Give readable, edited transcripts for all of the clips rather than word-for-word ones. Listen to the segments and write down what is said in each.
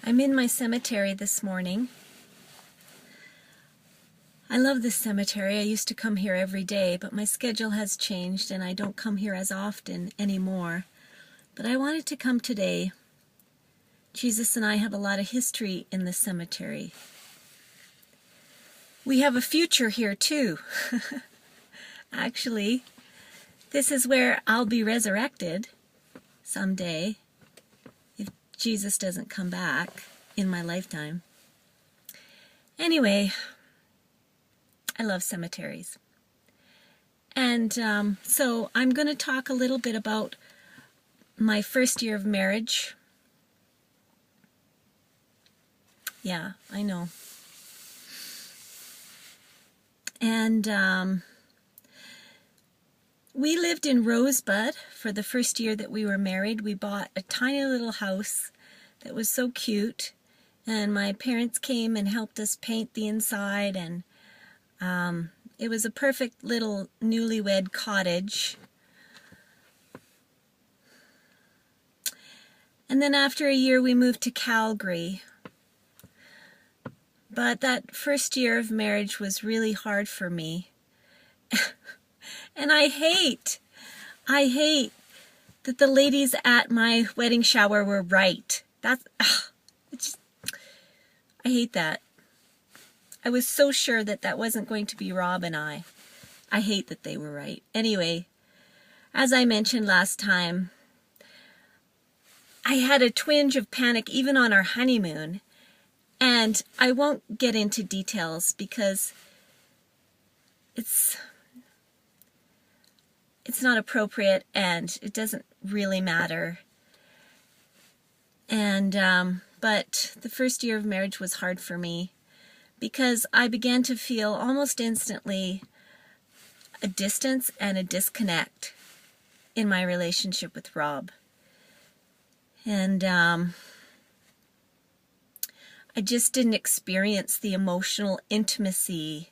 I'm in my cemetery this morning. I love this cemetery. I used to come here every day, but my schedule has changed and I don't come here as often anymore. But I wanted to come today. Jesus and I have a lot of history in the cemetery. We have a future here too. Actually, this is where I'll be resurrected someday if Jesus doesn't come back in my lifetime. Anyway, I love cemeteries. And so I'm going to talk a little bit about my first year of marriage. Yeah, I know. And we lived in Rosebud for the first year that we were married. We bought a tiny little house that was so cute. And my parents came and helped us paint the inside. And it was a perfect little newlywed cottage. And then after a year, we moved to Calgary. But that first year of marriage was really hard for me. And I hate that the ladies at my wedding shower were right. I hate that. I was so sure that that wasn't going to be Rob and I. I hate that they were right. Anyway, as I mentioned last time, I had a twinge of panic even on our honeymoon. And I won't get into details because it's not appropriate and it doesn't really matter. And but the first year of marriage was hard for me because I began to feel almost instantly a distance and a disconnect in my relationship with Rob. And I just didn't experience the emotional intimacy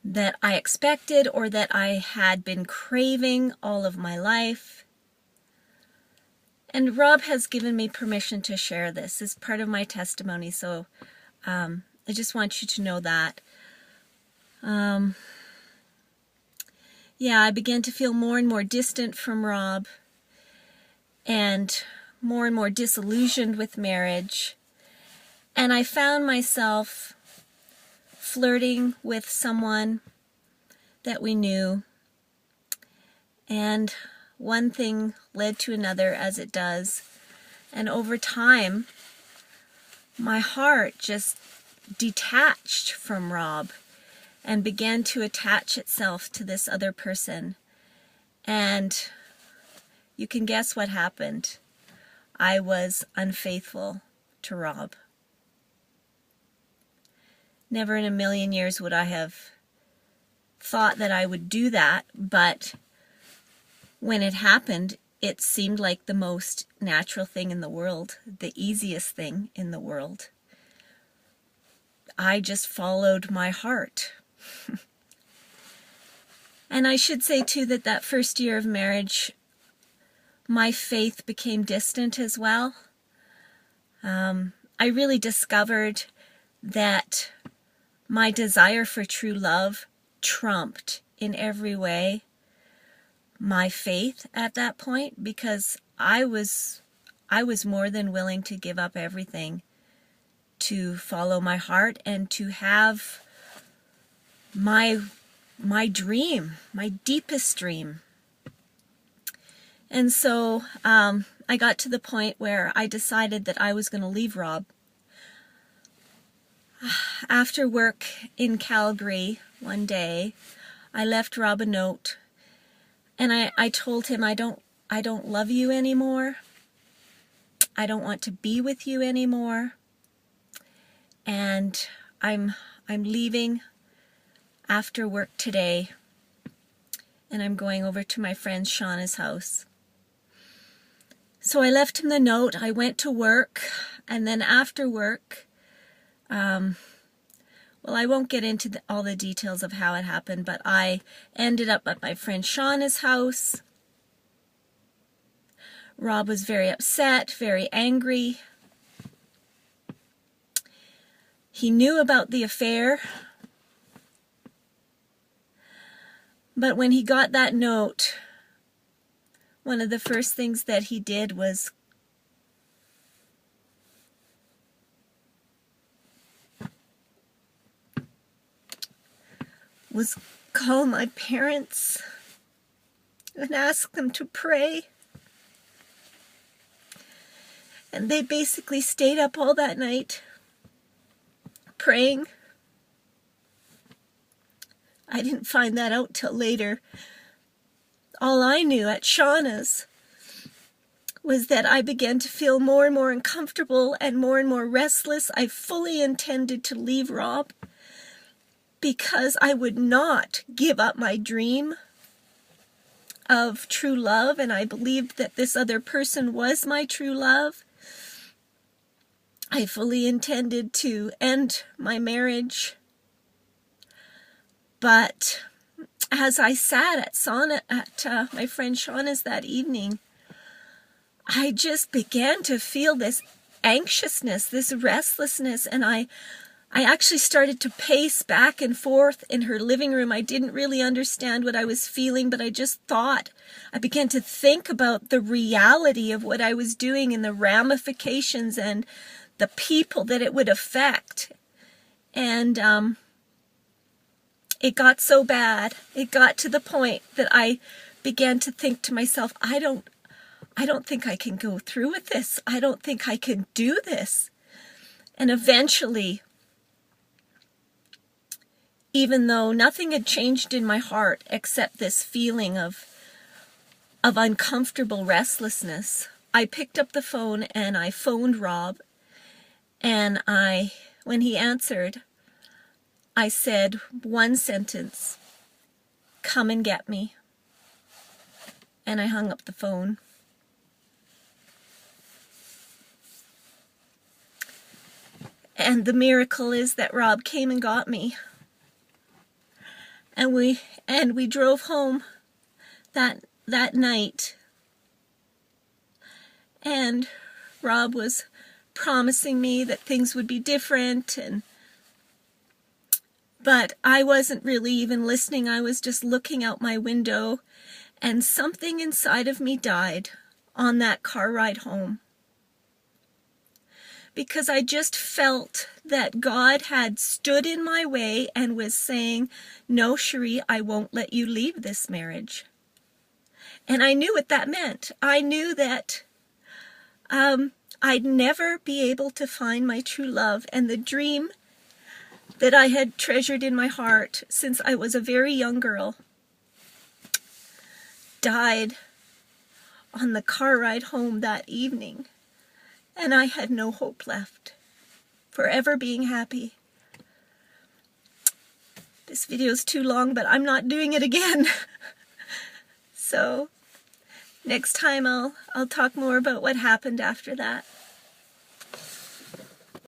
that I expected or that I had been craving all of my life. And Rob has given me permission to share this as part of my testimony, so I just want you to know that. Yeah, I began to feel more and more distant from Rob and more disillusioned with marriage. And I found myself flirting with someone that we knew. And one thing led to another, as it does. And over time, my heart just detached from Rob and began to attach itself to this other person. And you can guess what happened. I was unfaithful to Rob. Never in a million years would I have thought that I would do that, but when it happened, it seemed like the most natural thing in the world, the easiest thing in the world. I just followed my heart. And I should say, too, that that first year of marriage, my faith became distant as well. I really discovered that my desire for true love trumped in every way my faith at that point, because I was more than willing to give up everything to follow my heart and to have my dream, my deepest dream. And so I got to the point where I decided that I was going to leave Rob. After work in Calgary one day, I left Rob a note, and I told him I don't love you anymore. I don't want to be with you anymore. And I'm leaving after work today, and I'm going over to my friend Shauna's house. So I left him the note. I went to work, and then after work, well, I won't get into all the details of how it happened, but I ended up at my friend Shauna's house. Rob was very upset, very angry. He knew about the affair, but when he got that note, one of the first things that he did was call my parents and ask them to pray. And they basically stayed up all that night praying. I didn't find that out till later. All I knew at Shauna's was that I began to feel more and more uncomfortable and more restless. I fully intended to leave Rob because I would not give up my dream of true love, and I believed that this other person was my true love. I fully intended to end my marriage. But as I sat at my friend Shauna's that evening, I just began to feel this anxiousness, this restlessness, and I actually started to pace back and forth in her living room. I didn't really understand what I was feeling, but I began to think about the reality of what I was doing and the ramifications and the people that it would affect. And it got so bad. It got to the point that I began to think to myself, I don't think I can go through with this. I don't think I can do this. And eventually, even though nothing had changed in my heart except this feeling of uncomfortable restlessness, I picked up the phone and I phoned Rob. And when he answered, I said one sentence, "Come and get me." And I hung up the phone. And the miracle is that Rob came and got me. And we drove home that night. And Rob was promising me that things would be different, but I wasn't really even listening. I was just looking out my window, and something inside of me died on that car ride home. Because I just felt that God had stood in my way and was saying, "No, Cherie, I won't let you leave this marriage." And I knew what that meant. I knew that I'd never be able to find my true love, and the dream that I had treasured in my heart since I was a very young girl died on the car ride home that evening, and I had no hope left for ever being happy. This video is too long, but I'm not doing it again. So next time I'll talk more about what happened after that.